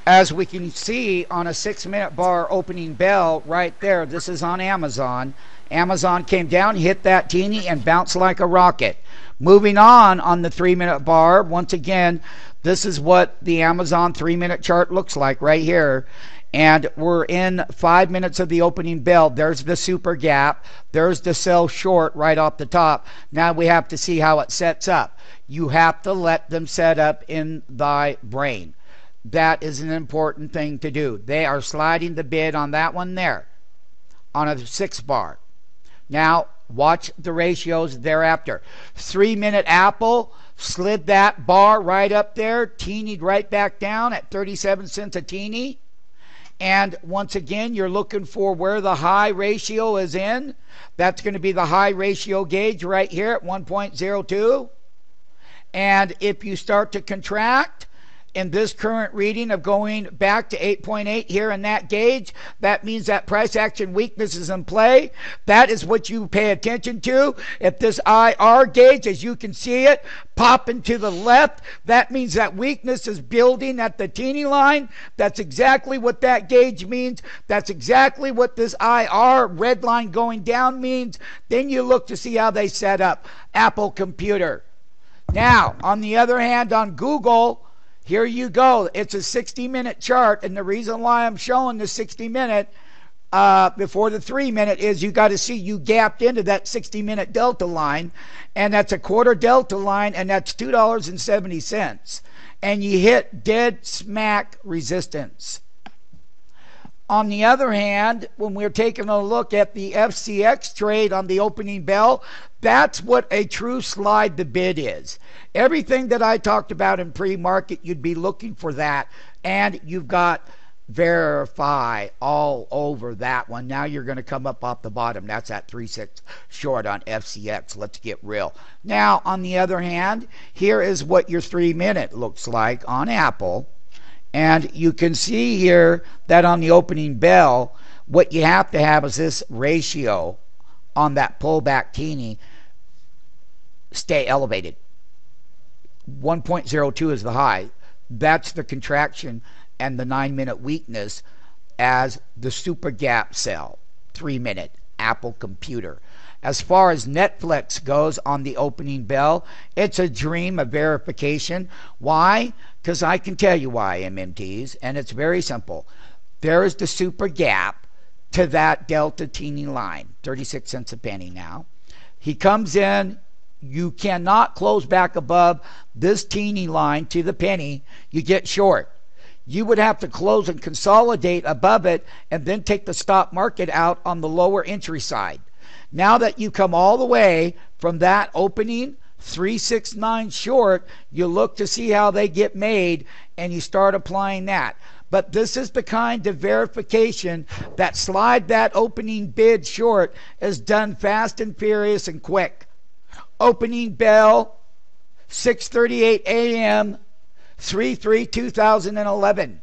As we can see on a 6-minute bar opening bell right there, this is on Amazon. Amazon came down, hit that teeny, and bounced like a rocket. Moving on the 3-minute bar, once again, this is what the Amazon 3-minute chart looks like right here. And we're in 5 minutes of the opening bell. There's the super gap. There's the sell short right off the top. Now we have to see how it sets up. You have to let them set up in thy brain. That is an important thing to do. They are sliding the bid on that one there, on a 6 bar. Now, watch the ratios thereafter. 3-minute Apple slid that bar right up there, teenied right back down at 37 cents a teeny. And once again, you're looking for where the high ratio is in. That's going to be the high ratio gauge right here at 1.02. And if you start to contract, in this current reading of going back to 8.8 here in that gauge, that means that price action weakness is in play. That is what you pay attention to. If this IR gauge, as you can see it, popping to the left, that means that weakness is building at the teeny line. That's exactly what that gauge means. That's exactly what this IR red line going down means. Then you look to see how they set up Apple Computer. Now, on the other hand, on Google, here you go. It's a 60-minute chart, and the reason why I'm showing the 60-minute before the 3-minute is you got to see you gapped into that 60-minute delta line, and that's a quarter delta line, and that's $2.70, and you hit dead smack resistance. On the other hand, when we're taking a look at the FCX trade on the opening bell, that's what a true slide the bid is. Everything that I talked about in pre-market, you'd be looking for that, and you've got verify all over that one. Now you're going to come up off the bottom. That's at 3.6 short on FCX. Let's get real. Now, on the other hand, here is what your 3-minute looks like on Apple. And you can see here that on the opening bell, what you have to have is this ratio on that pullback teeny stay elevated. 1.02 is the high. That's the contraction and the 9-minute weakness as the super gap sell. 3-minute Apple Computer. As far as Netflix goes on the opening bell, it's a dream of verification. Why? Because I can tell you why, MMTs, and it's very simple. There is the super gap to that delta teeny line, 36 cents a penny now. He comes in. You cannot close back above this teeny line to the penny. You get short. You would have to close and consolidate above it and then take the stop market out on the lower entry side. Now that you come all the way from that opening 369 short, you look to see how they get made and you start applying that. But this is the kind of verification that slide that opening bid short is done fast and furious and quick. Opening bell 6:38 a.m. 3/3/2011.